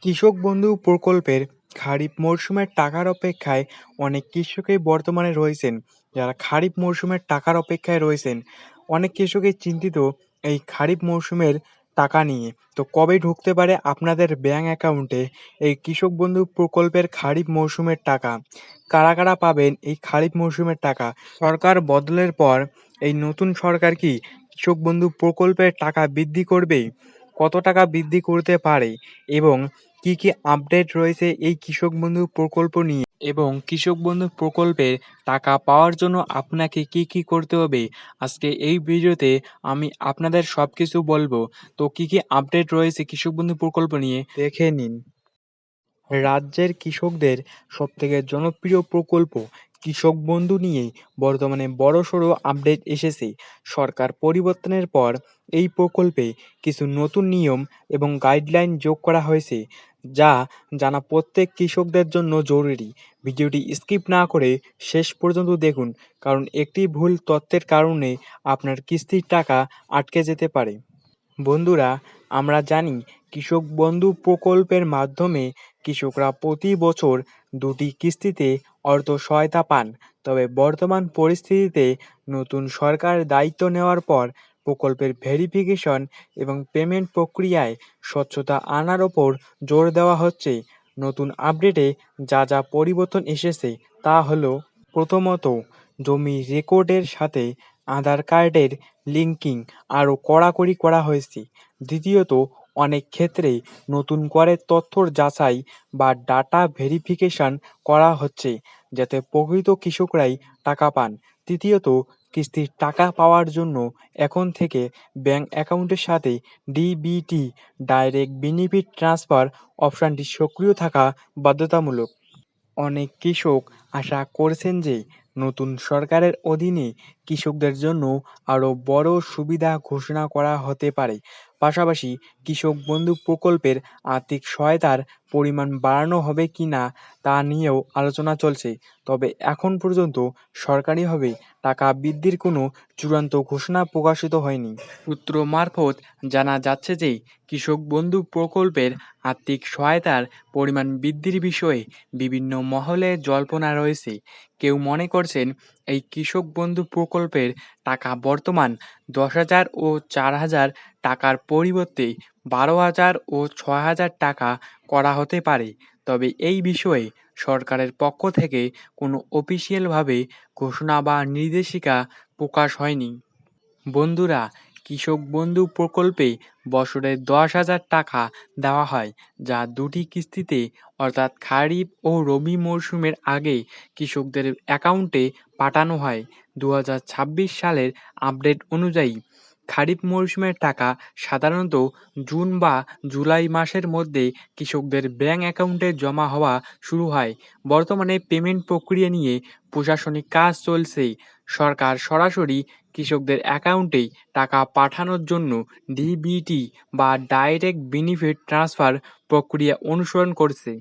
কৃষক বন্ধু প্রকল্পের খারিফ মরশুমের টাকার অপেক্ষায় অনেক কৃষকই বর্তমানে রয়েছেন। যারা খারিফ মরশুমের টাকার অপেক্ষায় রয়েছেন, অনেক কৃষকই চিন্তিত এই খারিফ মরশুমের টাকা নিয়ে। তো কবে ঢুকতে পারে আপনাদের ব্যাংক অ্যাকাউন্টে এই কৃষক বন্ধু প্রকল্পের খারিফ মরশুমের টাকা? কারা কারা পাবেন এই খারিফ মরশুমের টাকা? সরকার বদলের পর এই নতুন সরকার কি কৃষক বন্ধু প্রকল্পের টাকা বৃদ্ধি করবে? কত টাকা বৃদ্ধি করতে পারে? এবং কি কি আপডেট রয়েছে এই কৃষক বন্ধু প্রকল্প নিয়ে, এবং কৃষক বন্ধু প্রকল্পের টাকা পাওয়ার জন্য আপনাকে কি কি করতে হবে, আজকে এই ভিডিওতে আমি আপনাদের সবকিছু বলবো। তো কি কি আপডেট রয়েছে কৃষক বন্ধু প্রকল্প নিয়ে দেখে নিন। রাজ্যের কৃষকদের সবথেকে জনপ্রিয় প্রকল্প কৃষক বন্ধু নিয়েই বর্তমানে বড়সড় আপডেট এসেছে। সরকার পরিবর্তনের পর এই প্রকল্পে কিছু নতুন নিয়ম এবং গাইডলাইন যোগ করা হয়েছে, যা জানা প্রত্যেক কৃষকদের জন্য জরুরি। ভিডিওটি স্কিপ না করে শেষ পর্যন্ত দেখুন, কারণ একটি ভুল তথ্যের কারণে আপনার কিস্তির টাকা আটকে যেতে পারে। বন্ধুরা, আমরা জানি কৃষক বন্ধু প্রকল্পের মাধ্যমে কৃষকরা প্রতি বছর দুটি কিস্তিতে অর্থ সহায়তা পান। তবে বর্তমান পরিস্থিতিতে নতুন সরকার দায়িত্ব নেওয়ার পর প্রকল্পের ভেরিফিকেশন এবং পেমেন্ট প্রক্রিয়ায় স্বচ্ছতা আনার ওপর জোর দেওয়া হচ্ছে। নতুন আপডেটে যা যা পরিবর্তন এসেছে তা হলো: প্রথমত, জমি রেকর্ডের সাথে আধার কার্ডের লিঙ্কিং আরও কড়াকড়ি করা হয়েছে। দ্বিতীয়ত, অনেক ক্ষেত্রেই নতুন করে তথ্যর যাচাই বা ডাটা ভেরিফিকেশন করা হচ্ছে, যাতে প্রকৃত কৃষকরাই টাকা পান। তৃতীয়ত, কিস্তির টাকা পাওয়ার জন্য এখন থেকে ব্যাংক অ্যাকাউন্টের সাথে ডিবিটি ডাইরেক্ট বেনিফিট ট্রান্সফার অপশনটি সক্রিয় থাকা বাধ্যতামূলক। অনেক কৃষক আশা করছেন যে নতুন সরকারের অধীনে কৃষকদের জন্য আরও বড় সুবিধা ঘোষণা করা হতে পারে। পাশাপাশি কৃষক বন্ধু প্রকল্পের আর্থিক সহায়তার পরিমাণ বাড়ানো হবে কি না তা নিয়েও আলোচনা চলছে। তবে এখন পর্যন্ত সরকারিভাবে টাকা বৃদ্ধির কোনো চূড়ান্ত ঘোষণা প্রকাশিত হয়নি। সূত্র মারফত জানা যাচ্ছে যে কৃষক বন্ধু প্রকল্পের আর্থিক সহায়তার পরিমাণ বৃদ্ধির বিষয়ে বিভিন্ন মহলে জল্পনা রয়েছে। কেউ মনে করছেন এই কৃষক বন্ধু প্রকল্পের টাকা বর্তমান 10,000 ও 4,000 টাকার পরিবর্তে 12,000 ও 6,000 টাকা করা হতে পারে। তবে এই বিষয়ে সরকারের পক্ষ থেকে কোনো অফিসিয়ালভাবে ঘোষণা বা নির্দেশিকা প্রকাশ হয়নি। বন্ধুরা, কৃষক বন্ধু প্রকল্পে বছরে 10,000 টাকা দেওয়া হয়, যা দুটি কিস্তিতে অর্থাৎ খারিফ ও রবি মরশুমের আগে কৃষকদের অ্যাকাউন্টে পাঠানো হয়। 2026 সালের আপডেট অনুযায়ী খারিফ মরশুমের টাকা সাধারণত জুন বা জুলাই মাসের মধ্যে কৃষকদের ব্যাংক অ্যাকাউন্টে জমা হওয়া শুরু হয়। বর্তমানে পেমেন্ট প্রক্রিয়া নিয়ে প্রশাসনিক কাজ চলছে। সরকার সরাসরি কৃষকদের অ্যাকাউন্টে টাকা পাঠানোর জন্য ডিবিটি বা ডাইরেক্ট বেনিফিট ট্রান্সফার প্রক্রিয়া অনুসরণ করছে।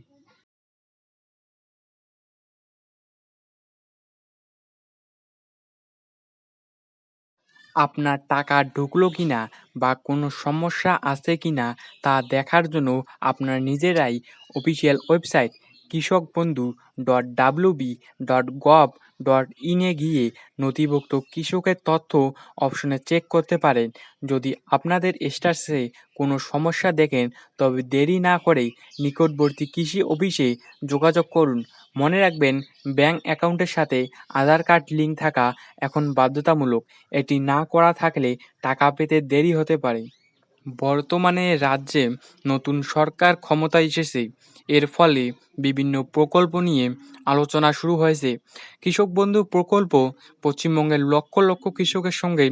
আপনার টাকা ঢুকলো কিনা বা কোনো সমস্যা আছে কিনা তা দেখার জন্য আপনার নিজেরাই অফিসিয়াল ওয়েবসাইট কৃষকবন্ধু.wb.gov.in এ গিয়ে নথিভুক্ত কৃষকের তথ্য অপশনে চেক করতে পারেন। যদি আপনাদের স্ট্যাটাসে কোনো সমস্যা দেখেন, তবে দেরি না করে নিকটবর্তী কৃষি অফিসে যোগাযোগ করুন। মনে রাখবেন, ব্যাংক অ্যাকাউন্টের সাথে আধার কার্ড লিঙ্ক থাকা এখন বাধ্যতামূলক। এটি না করা থাকলে টাকা পেতে দেরি হতে পারে। বর্তমানে রাজ্যে নতুন সরকার ক্ষমতায় এসেছে। এর ফলে বিভিন্ন প্রকল্প নিয়ে আলোচনা শুরু হয়েছে। কৃষক বন্ধু প্রকল্প পশ্চিমবঙ্গের লক্ষ লক্ষ কৃষকের সঙ্গে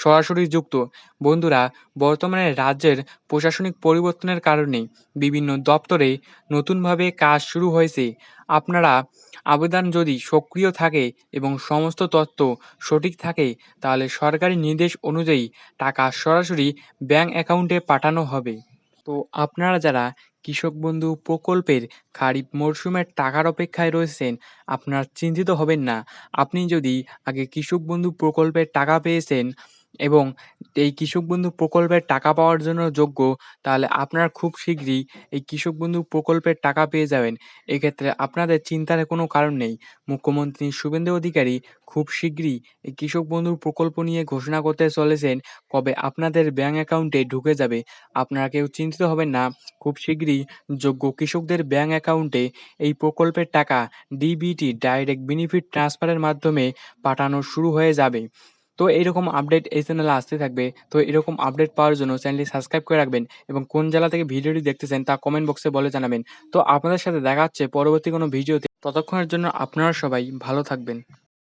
সরাসরি যুক্ত। বন্ধুরা, বর্তমানে রাজ্যের প্রশাসনিক পরিবর্তনের কারণে বিভিন্ন দপ্তরে নতুনভাবে কাজ শুরু হয়েছে। আপনারা আবেদন যদি সক্রিয় থাকে এবং সমস্ত তথ্য সঠিক থাকে, তাহলে সরকারি নির্দেশ অনুযায়ী টাকা সরাসরি ব্যাংক অ্যাকাউন্টে পাঠানো হবে। তো আপনারা যারা কৃষক বন্ধু প্রকল্পের খারিফ মরশুমের টাকার অপেক্ষায় রয়েছেন, আপনারা চিন্তিত হবেন না। আপনি যদি আগে কৃষক বন্ধু প্রকল্পের টাকা পেয়েছেন, এবং এই কৃষক বন্ধু প্রকল্পের টাকা পাওয়ার জন্য যোগ্য, তাহলে আপনারা খুব শীঘ্রই এই কৃষক বন্ধু প্রকল্পের টাকা পেয়ে যাবেন। এক্ষেত্রে আপনাদের চিন্তার কোনো কারণ নেই। মুখ্যমন্ত্রী শুভেন্দু অধিকারী খুব শীঘ্রই এই কৃষক বন্ধু প্রকল্প নিয়ে ঘোষণা করতে চলেছেন, কবে আপনাদের ব্যাংক অ্যাকাউন্টে ঢুকে যাবে। আপনারা কেউ চিন্তিত হবেন না। খুব শীঘ্রই যোগ্য কৃষকদের ব্যাংক অ্যাকাউন্টে এই প্রকল্পের টাকা ডিবিটি, ডাইরেক্ট বেনিফিট ট্রান্সফারের মাধ্যমে পাঠানো শুরু হয়ে যাবে। তো এইরকম আপডেট এই চ্যানেলে আসতে থাকবে। তো এরকম আপডেট পাওয়ার জন্য চ্যানেলটি সাবস্ক্রাইব করে রাখবেন এবং কোন জেলা থেকে ভিডিওটি দেখতেছেন তা কমেন্ট বক্সে বলে জানাবেন। তো আপনাদের সাথে দেখা হচ্ছে পরবর্তী কোনো ভিডিওতে। ততক্ষণের জন্য আপনারা সবাই ভালো থাকবেন।